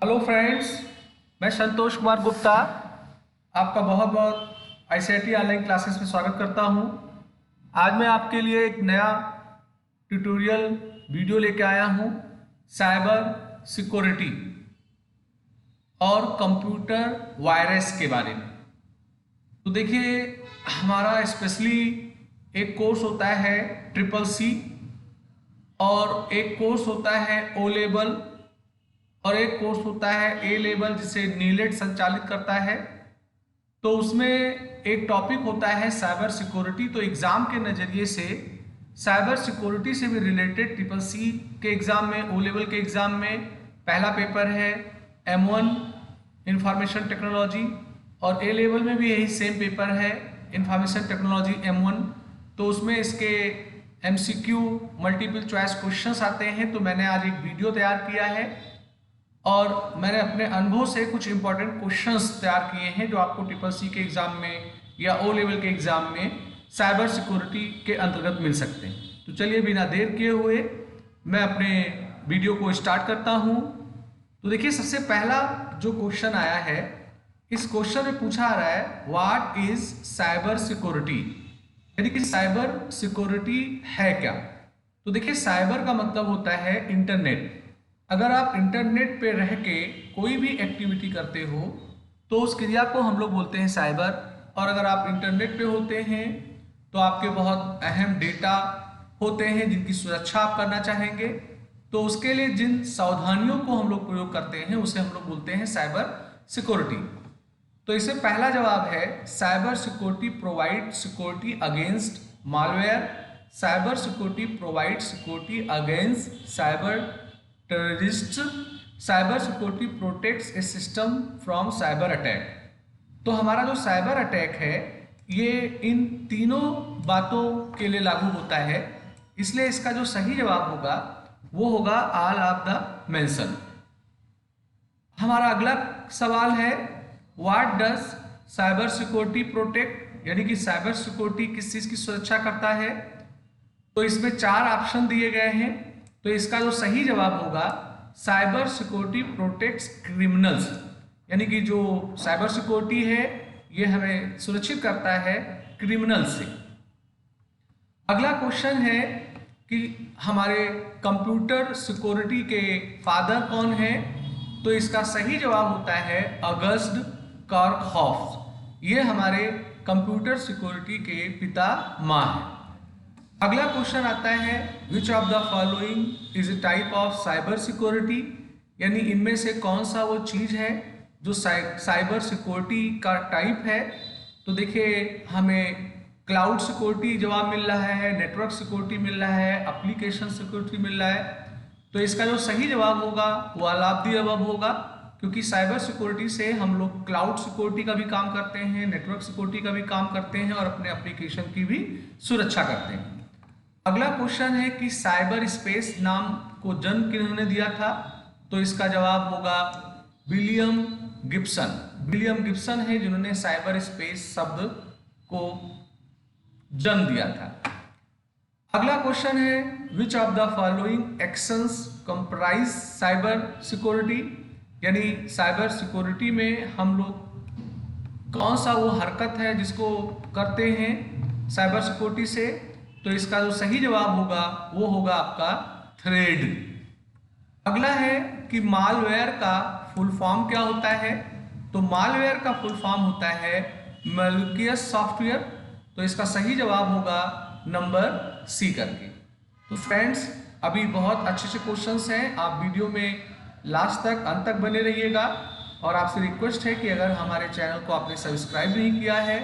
Hello friends, मैं संतोष कुमार गुप्ता आपका बहुत बहुत आईसीआईटी ऑनलाइन क्लासेस में स्वागत करता हूं। आज मैं आपके लिए एक नया ट्यूटोरियल वीडियो लेके आया हूं साइबर सिक्योरिटी और कंप्यूटर वायरस के बारे में। तो देखिए, हमारा स्पेशली एक कोर्स होता है ट्रिपल सी और एक कोर्स होता है ओ लेवल और एक कोर्स होता है ए लेवल जिसे नीलेट संचालित करता है। तो उसमें एक टॉपिक होता है साइबर सिक्योरिटी। तो एग्जाम के नज़रिए से साइबर सिक्योरिटी से भी रिलेटेड ट्रिपल सी के एग्ज़ाम में, ओ लेवल के एग्ज़ाम में पहला पेपर है M1 इंफॉर्मेशन टेक्नोलॉजी और ए लेवल में भी यही सेम पेपर है इंफॉर्मेशन टेक्नोलॉजी M1। तो उसमें इसके MCQ मल्टीपल चॉइस क्वेश्चंस आते हैं। तो मैंने आज एक वीडियो तैयार किया है और मैंने अपने अनुभव से कुछ इंपॉर्टेंट क्वेश्चंस तैयार किए हैं जो आपको ट्रिपल सी के एग्ज़ाम में या ओ लेवल के एग्ज़ाम में साइबर सिक्योरिटी के अंतर्गत मिल सकते हैं। तो चलिए बिना देर किए हुए मैं अपने वीडियो को स्टार्ट करता हूं। तो देखिए, सबसे पहला जो क्वेश्चन आया है, इस क्वेश्चन में पूछा रहा है व्हाट इज साइबर सिक्योरिटी, यानी कि साइबर सिक्योरिटी है क्या। तो देखिए, साइबर का मतलब होता है इंटरनेट। अगर आप इंटरनेट पे रह के कोई भी एक्टिविटी करते हो तो उस क्रिया को हम लोग बोलते हैं साइबर। और अगर आप इंटरनेट पे होते हैं तो आपके बहुत अहम डेटा होते हैं जिनकी सुरक्षा आप करना चाहेंगे। तो उसके लिए जिन सावधानियों को हम लोग प्रयोग करते हैं उसे हम लोग बोलते हैं साइबर सिक्योरिटी। तो इससे पहला जवाब है cyber security provide security against malware. Cyber security provide security against cyber terrorist. Cyber security protects A system from cyber attack. तो हमारा जो साइबर अटैक है ये इन तीनों बातों के लिए लागू होता है, इसलिए इसका जो सही जवाब होगा वो होगा ऑल ऑफ द मेंशन। हमारा अगला सवाल है what does cyber security protect, यानी कि साइबर सिक्योरिटी किस चीज की सुरक्षा करता है। तो इसमें 4 ऑप्शन दिए गए हैं। तो इसका जो सही जवाब होगा साइबर सिक्योरिटी प्रोटेक्ट्स क्रिमिनल्स, यानी कि जो साइबर सिक्योरिटी है ये हमें सुरक्षित करता है क्रिमिनल से। अगला क्वेश्चन है कि हमारे कंप्यूटर सिक्योरिटी के फादर कौन है। तो इसका सही जवाब होता है ऑगस्ट कर्कहॉफ। ये हमारे कंप्यूटर सिक्योरिटी के पिता माँ हैं। अगला क्वेश्चन आता है which of the following is a type of cyber security, यानी इनमें से कौन सा वो चीज है जो साइबर सिक्योरिटी का टाइप है। तो देखिए, हमें क्लाउड सिक्योरिटी जवाब मिल रहा है, नेटवर्क सिक्योरिटी मिल रहा है, एप्लीकेशन सिक्योरिटी मिल रहा है। तो इसका जो सही जवाब होगा वो ऑल ऑफ द अबव होगा, क्योंकि साइबर सिक्योरिटी से हम लोग क्लाउड सिक्योरिटी का भी काम करते हैं, नेटवर्क सिक्योरिटी का भी काम करते हैं और अपने एप्लीकेशन की भी सुरक्षा करते हैं। अगला क्वेश्चन है कि साइबर स्पेस नाम को जन्म किन्होंने दिया था। तो इसका जवाब होगा विलियम गिब्सन। विलियम गिब्सन है जिन्होंने साइबर स्पेस शब्द को जन्म दिया था। अगला क्वेश्चन है which of the following actions comprise cyber security, यानी साइबर सिक्योरिटी में हम लोग कौन सा वो हरकत है जिसको करते हैं साइबर सिक्योरिटी से। तो इसका जो सही जवाब होगा वो होगा आपका थ्रेड। अगला है कि मालवेयर का फुल फॉर्म क्या होता है। तो मालवेयर का फुल फॉर्म होता है मैलिशियस सॉफ्टवेयर। तो इसका सही जवाब होगा नंबर सी करके। तो फ्रेंड्स, अभी बहुत अच्छे अच्छे क्वेश्चंस हैं, आप वीडियो में लास्ट तक अंत तक बने रहिएगा। और आपसे रिक्वेस्ट है कि अगर हमारे चैनल को आपने सब्सक्राइब नहीं किया है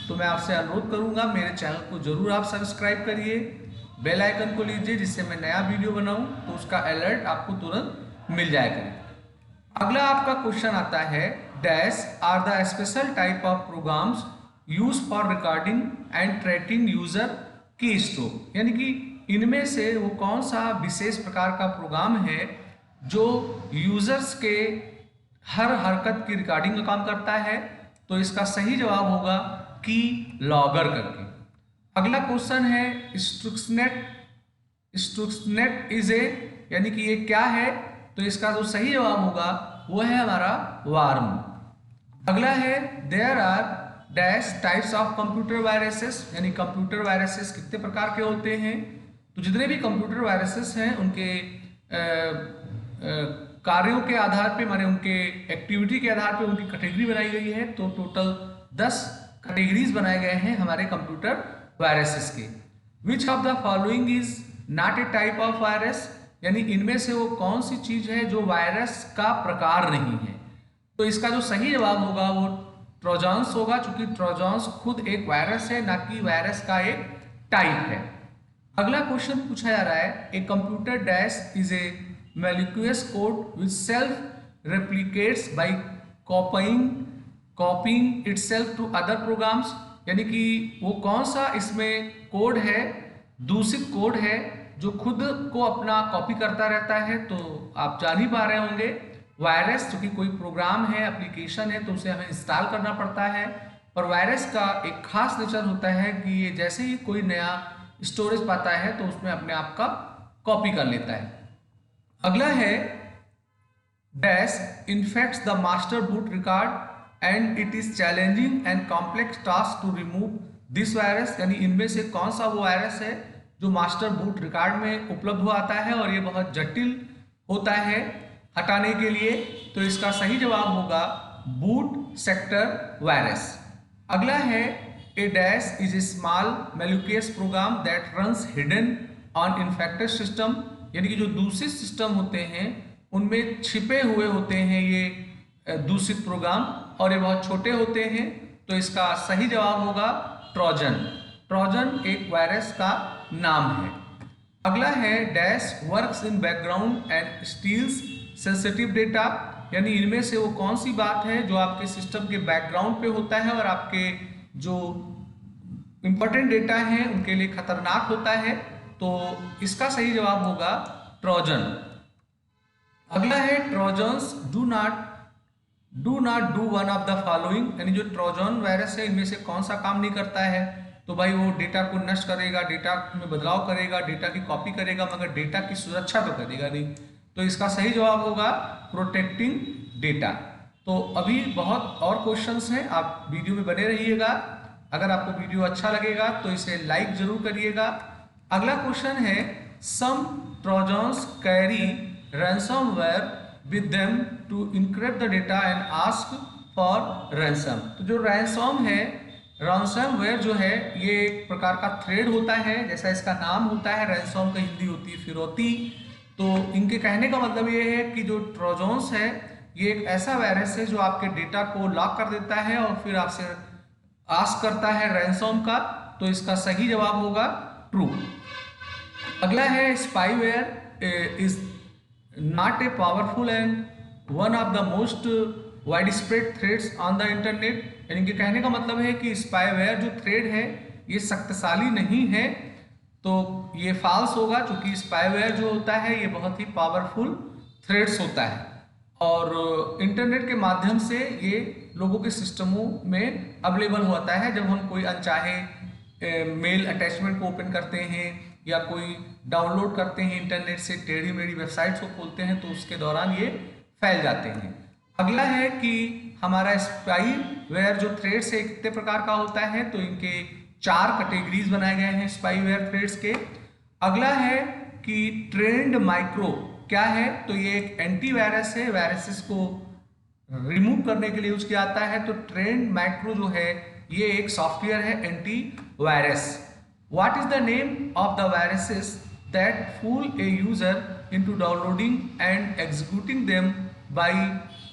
तो मैं आपसे अनुरोध करूंगा मेरे चैनल को जरूर आप सब्सक्राइब करिए, बेल आइकन को लीजिए जिससे मैं नया वीडियो बनाऊं तो उसका अलर्ट आपको तुरंत मिल जाया करे। अगला आपका क्वेश्चन आता है dash are the special type of programs use for recording and tracking user keystroke, यानी कि इनमें से वो कौन सा विशेष प्रकार का प्रोग्राम है जो यूजर्स के हर हरकत की रिकॉर्डिंग का काम करता है। तो इसका सही जवाब होगा की लॉगर करके। अगला क्वेश्चन है स्टुक्सनेट। स्टुक्सनेट इज ए, यानी कि ये क्या है। तो इसका जो सही जवाब होगा वो है हमारा वार्म। अगला है there are dash types of computer viruses, यानी कंप्यूटर वायरसेस कितने प्रकार के होते हैं। तो जितने भी कंप्यूटर वायरसेस हैं उनके कार्यों के आधार पे, माने उनके एक्टिविटी के आधार पे उनकी कैटेगरी बनाई गई है। तो टोटल 10 कैटेगरीज बनाए गए हैं हमारे कंप्यूटर वायरसेस के। Which of the following is not a type of virus, यानी इनमें से वो कौन सी चीज है जो वायरस का प्रकार नहीं है। तो इसका जो सही जवाब होगा वो ट्रोजन्स होगा, क्योंकि ट्रोजन्स खुद एक वायरस है, ना कि वायरस का एक टाइप है। अगला क्वेश्चन पूछा जा रहा है, a computer dash is A malicious code which self replicates by copying itself to other programs, यानी कि वो कौन सा इसमें कोड है, दूषित कोड है जो खुद को अपना कॉपी करता रहता है। तो आप जान ही पा रहे होंगे वायरस जो कि कोई प्रोग्राम है, एप्लीकेशन है, तो उसे हमें इंस्टॉल करना पड़ता है। और वायरस का एक खास नेचर होता है कि ये जैसे ही कोई नया स्टोरेज पाता है तो उसमें अपने आप का कॉपी कर लेता है। अगला है dash infects the master boot record and it is challenging and complex task to remove this virus, यानी इनमें से कौन सा वो वायरस है जो मास्टर बूट रिकॉर्ड में उपलब्ध हो आता है और ये बहुत जटिल होता है हटाने के लिए। तो इसका सही जवाब होगा बूट सेक्टर वायरस। अगला है a dash is a small malicious program that runs hidden on infected system, यानी कि जो दूषित सिस्टम होते हैं उनमें छिपे हुए होते हैं ये दूषित प्रोग्राम और ये बहुत छोटे होते हैं। तो इसका सही जवाब होगा ट्रोजन। ट्रोजन एक वायरस का नाम है। अगला है dash works in background and steals sensitive data, यानी इनमें से वो कौन सी बात है जो आपके सिस्टम के बैकग्राउंड पे होता है और आपके जो इंपॉर्टेंट डेटा है उनके लिए खतरनाक होता है। तो इसका सही जवाब होगा ट्रोजन। अगला है trojans do not do one of the following, यानी जो ट्रोजन वायरस है इनमें से कौन सा काम नहीं करता है। तो भाई वो डेटा को नष्ट करेगा, डेटा में बदलाव करेगा, डेटा की कॉपी करेगा, मगर डेटा की सुरक्षा तो करेगा नहीं। तो इसका सही जवाब होगा प्रोटेक्टिंग डेटा। तो अभी बहुत और क्वेश्चंस हैं, आप वीडियो में बने रहिएगा। अगर आपको वीडियो अच्छा लगेगा तो इसे लाइक जरूर करिएगा। अगला क्वेश्चन है some trojans carry ransomware with them to encrypt the data and ask for ransom. तो जो रैंसम है, रैंसमवेयर जो है ये एक प्रकार का थ्रेड होता है, जैसा इसका नाम होता है। रैंसम का हिंदी होती है फिरौती। तो इनके कहने का मतलब ये है कि जो ट्रोजन्स है ये एक ऐसा वायरस है जो आपके डेटा को लॉक कर देता है और फिर आपसे आस्क करता है रैंसम का। तो इसका सही जवाब होगा ट्रू। अगला है spyware is not a powerful and one of the most wide spread threads on the internet, यानी कि कहने का मतलब है कि स्पाईवेयर जो थ्रेड है ये शक्तिशाली नहीं है। तो ये फॉल्स होगा, क्योंकि स्पाईवेयर जो होता है ये बहुत ही पावरफुल थ्रेड्स होता है और इंटरनेट के माध्यम से ये लोगों के सिस्टमों में अवेलेबल होता है। जब हम कोई अनचाहे मेल अटैचमेंट को ओपन करते हैं या कोई डाउनलोड करते हैं इंटरनेट से टेढ़ी मेढ़ी वेबसाइट्स को खोलते हैं तो उसके दौरान ये फैल जाते हैं। अगला है कि हमारा स्पाईवेयर जो थ्रेड्स है कितने प्रकार का होता है। तो इनके 4 कैटेगरीज बनाए गए हैं स्पाईवेयर थ्रेड्स के। अगला है कि ट्रेंड माइक्रो क्या है। तो ये एक एंटीवायरस है, वायरसेस को रिमूव करने के लिए यूज किया जाता है। तो ट्रेंड माइक्रो जो है ये एक सॉफ्टवेयर है antivirus. What is the name of the viruses that fool a user into downloading and executing them by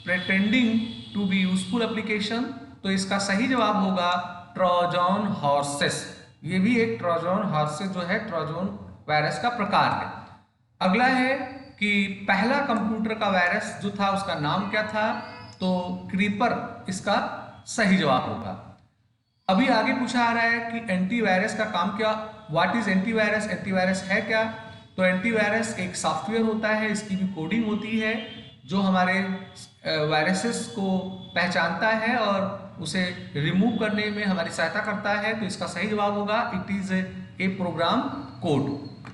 pretending to be useful application. तो इसका सही जवाब होगा ट्रोजन हॉर्सेस। ये भी एक ट्रोजन हॉर्सेस जो है ट्रोजन वायरस का प्रकार है। अगला है कि पहला कंप्यूटर का वायरस जो था उसका नाम क्या था। तो क्रीपर इसका सही जवाब होगा। अभी आगे पूछा आ रहा है कि एंटीवायरस का काम क्या, व्हाट इज एंटीवायरस, एंटीवायरस है क्या। तो एंटीवायरस एक सॉफ्टवेयर होता है, इसकी भी कोडिंग होती है जो हमारे वायरसेस को पहचानता है और उसे रिमूव करने में हमारी सहायता करता है। तो इसका सही जवाब होगा it is a program code.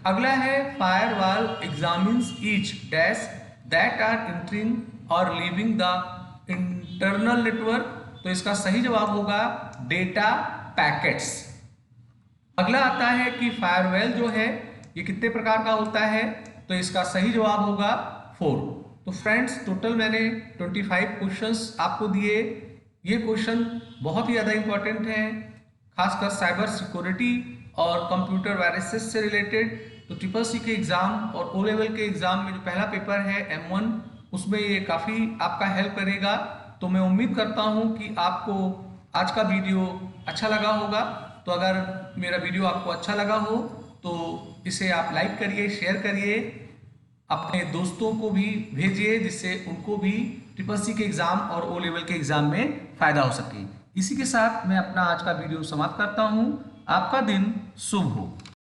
अगला है firewall examines each dash that are entering और लीविंग द इंटरनल नेटवर्क? तो इसका सही जवाब होगा डेटा पैकेट्स। अगला आता है कि फायरवेल जो है ये कितने प्रकार का होता है? तो इसका सही जवाब होगा 4। तो फ्रेंड्स, टोटल मैंने 25 क्वेश्चंस आपको दिए। ये क्वेश्चन बहुत ही ज़्यादा इंपॉर्टेंट हैं, खासकर साइबर सिक्योरिटी और कंप्यूटर वायरसेस से रिलेटेड। तो ट्रिपल-सी के एग्ज़ाम और ओ लेवल के एग्ज़ाम में जो पहला पेपर है M1, उसमें ये काफ़ी आपका हेल्प करेगा। तो मैं उम्मीद करता हूँ कि आपको आज का वीडियो अच्छा लगा होगा। तो अगर मेरा वीडियो आपको अच्छा लगा हो तो इसे आप लाइक करिए, शेयर करिए, अपने दोस्तों को भी भेजिए, जिससे उनको भी ट्रिपल-सी के एग्ज़ाम और ओ लेवल के एग्ज़ाम में फ़ायदा हो सके। इसी के साथ मैं अपना आज का वीडियो समाप्त करता हूँ। आपका दिन शुभ हो।